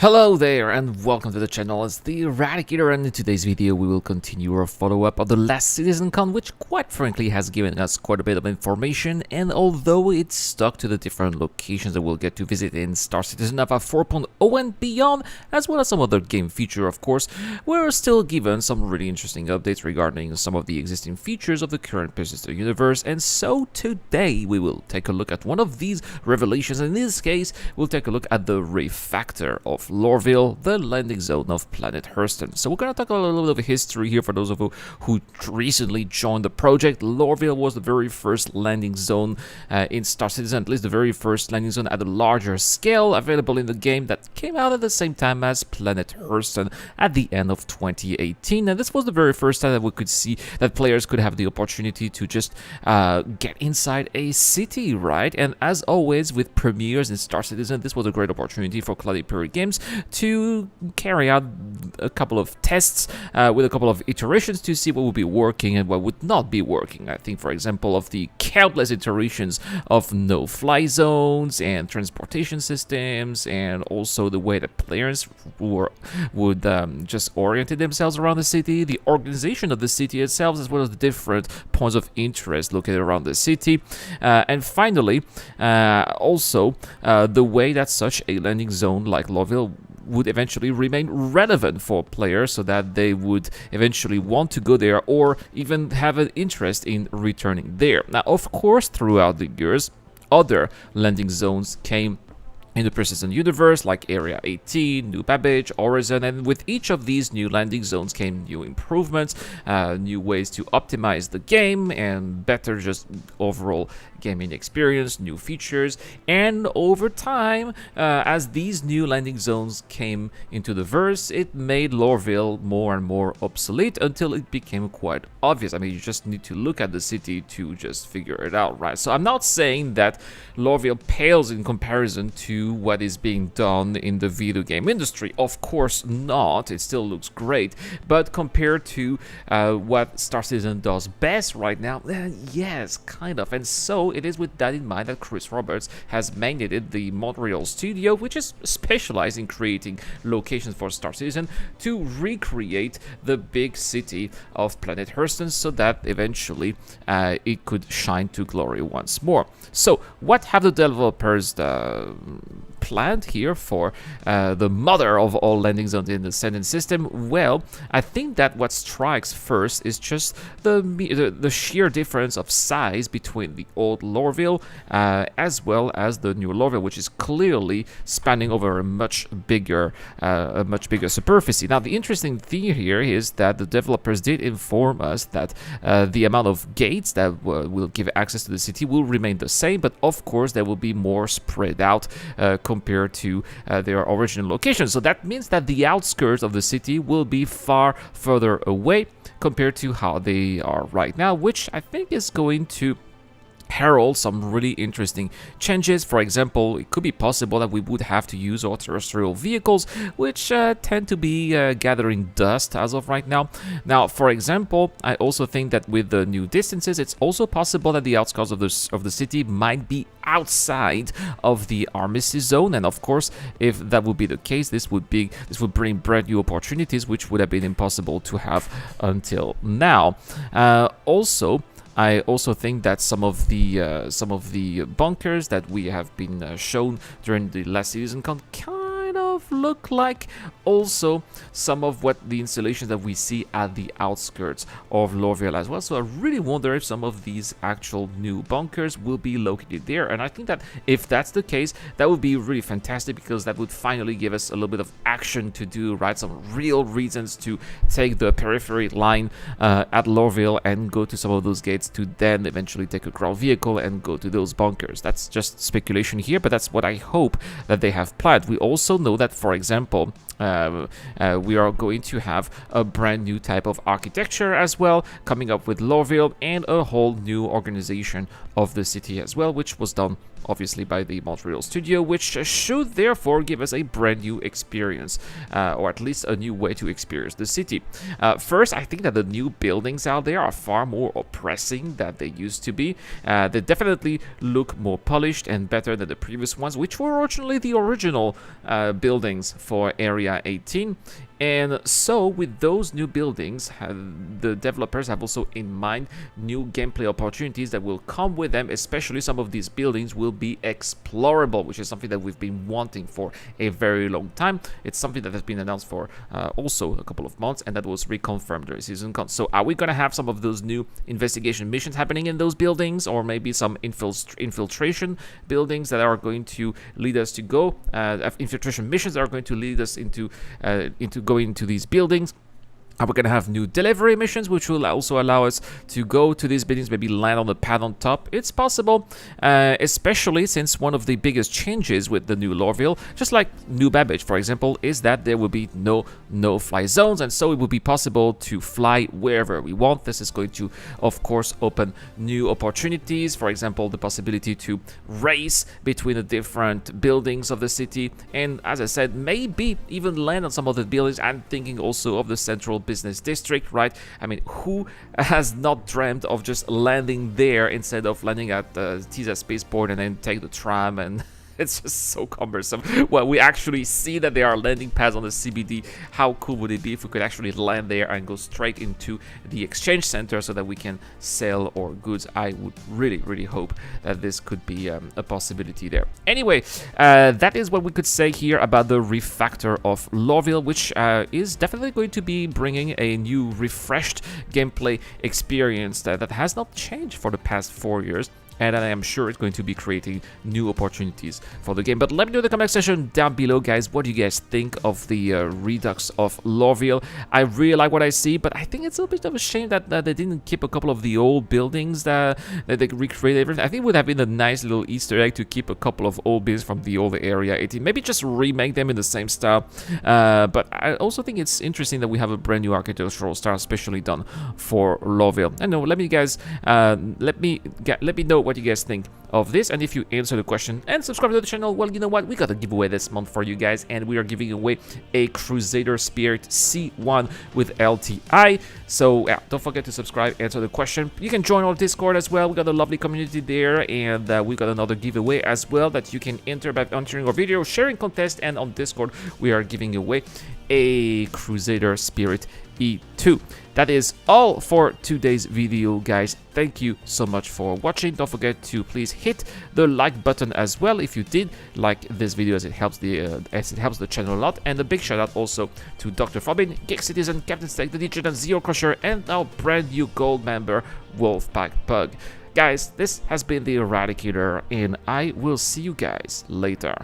Hello there and welcome to the channel. It's the Eradicator, and in today's video we will continue our follow-up of the last CitizenCon, which quite frankly has given us quite a bit of information, and although it's stuck to the different locations that we'll get to visit in Star Citizen Alpha 4.0 and beyond, as well as some other game feature of course, we're still given some really interesting updates regarding some of the existing features of the current persistent universe, and so today we will take a look at one of these revelations. In this case, we'll take a look at the refactor of Lorville, the landing zone of planet Hurston. So we're going to talk a little bit of history here for those of you who recently joined the project. Lorville was the very first landing zone in Star Citizen, at least the very first landing zone at a larger scale available in the game that came out at the same time as planet Hurston at the end of 2018. And this was the very first time that we could see that players could have the opportunity to just get inside a city, right? And as always with premieres in Star Citizen, this was a great opportunity for Cloudy Prairie Games to carry out a couple of tests with a couple of iterations to see what would be working and what would not be working. I think, for example, of the countless iterations of no-fly zones and transportation systems, and also the way that players would just orient themselves around the city, the organization of the city itself, as well as the different points of interest located around the city, and finally, also the way that such a landing zone like Lorville would eventually remain relevant for players, so that they would eventually want to go there or even have an interest in returning there. Now, of course, throughout the years, other landing zones came in the persistent universe, like Area 18, New Babbage, Horizon, and with each of these new landing zones came new improvements, new ways to optimize the game, and better just overall gaming experience, new features. And over time, as these new landing zones came into the verse, it made Lorville more and more obsolete until it became quite obvious. I mean, you just need to look at the city to just figure it out, right? So I'm not saying that Lorville pales in comparison to what is being done in the video game industry. Of course not. It still looks great, but compared to what Star Citizen does best right now, yes, kind of. And so it is with that in mind that Chris Roberts has mandated the Montreal studio, which is specialized in creating locations for Star Citizen, to recreate the big city of planet Hurston so that eventually it could shine to glory once more. So what have the developers planned here for the mother of all landing zones in the Ascendant system? Well, I think that what strikes first is just the sheer difference of size between the old Lorville as well as the new Lorville, which is clearly spanning over a much bigger superficie. Now, the interesting thing here is that the developers did inform us that the amount of gates that will give access to the city will remain the same, but of course there will be more spread out compared to their original location. So that means that the outskirts of the city will be far further away compared to how they are right now, which I think is going to herald some really interesting changes. For example, it could be possible that we would have to use our terrestrial vehicles, which tend to be gathering dust as of right now. Now, for example, I also think that with the new distances, it's also possible that the outskirts of the city might be outside of the Armistice zone, and of course, if that would be the case, this would bring brand new opportunities which would have been impossible to have until now. I also think that some of the bunkers that we have been shown during the last CitizenCon kind of look like also some of what the installations that we see at the outskirts of Lorville as well. So I really wonder if some of these actual new bunkers will be located there, and I think that if that's the case, that would be really fantastic, because that would finally give us a little bit of action to do, right? Some real reasons to take the periphery line at Lorville and go to some of those gates to then eventually take a ground vehicle and go to those bunkers. That's just speculation here, but that's what I hope that they have planned. We also know that, for example, we are going to have a brand new type of architecture as well coming up with Lorville, and a whole new organization of the city as well, which was done obviously by the Montreal studio, which should therefore give us a brand new experience, or at least a new way to experience the city. First, I think that the new buildings out there are far more oppressing than they used to be. They definitely look more polished and better than the previous ones, which were originally the original buildings for Area 18. And so with those new buildings, the developers have also in mind new gameplay opportunities that will come with them, especially some of these buildings will be explorable, which is something that we've been wanting for a very long time. It's something that has been announced for also a couple of months, and that was reconfirmed during Season Con. So are we going to have some of those new investigation missions happening in those buildings, or maybe some infiltration buildings that are going to lead us to go, infiltration missions that are going to lead us into going into these buildings? Are we going to have new delivery missions, which will also allow us to go to these buildings, maybe land on the pad on top? It's possible, especially since one of the biggest changes with the new Lorville, just like New Babbage, for example, is that there will be no-fly zones, and so it will be possible to fly wherever we want. This is going to, of course, open new opportunities. For example, the possibility to race between the different buildings of the city, and as I said, maybe even land on some of the buildings. I'm thinking also of the central business district, right? I mean, who has not dreamt of just landing there instead of landing at Tisa Spaceport and then take the tram? And it's just so cumbersome. Well, we actually see that there are landing pads on the CBD. How cool would it be if we could actually land there and go straight into the exchange center so that we can sell our goods? I would really hope that this could be a possibility there. Anyway, that is what we could say here about the refactor of Lorville, which is definitely going to be bringing a new, refreshed gameplay experience that has not changed for the past 4 years. And I am sure it's going to be creating new opportunities for the game. But let me know in the comment section down below, guys. What do you guys think of the redux of Lorville? I really like what I see, but I think it's a bit of a shame that they didn't keep a couple of the old buildings that they recreated everything. I think it would have been a nice little Easter egg to keep a couple of old buildings from the old Area 18. Maybe just remake them in the same style. But I also think it's interesting that we have a brand new architectural style, especially done for Lorville. I know. Let me know what you guys think of this, and if you answer the question and subscribe to the channel, well, you know what, we got a giveaway this month for you guys, and we are giving away a Crusader Spirit C1 with LTI. So yeah, don't forget to subscribe, answer the question. You can join our Discord as well. We got a lovely community there, and we got another giveaway as well that you can enter by entering our video sharing contest. And on Discord we are giving away a Crusader Spirit E2. That is all for today's video, guys. Thank you so much for watching. Don't forget to please hit the like button as well if you did like this video, as it helps the channel a lot. And a big shout out also to Dr. Fobin, Geek Citizen, Captain Steak, the DJ, and Zero Crusher, and our brand new gold member Wolfpack Pug. Guys, this has been the Eradicator, and I will see you guys later.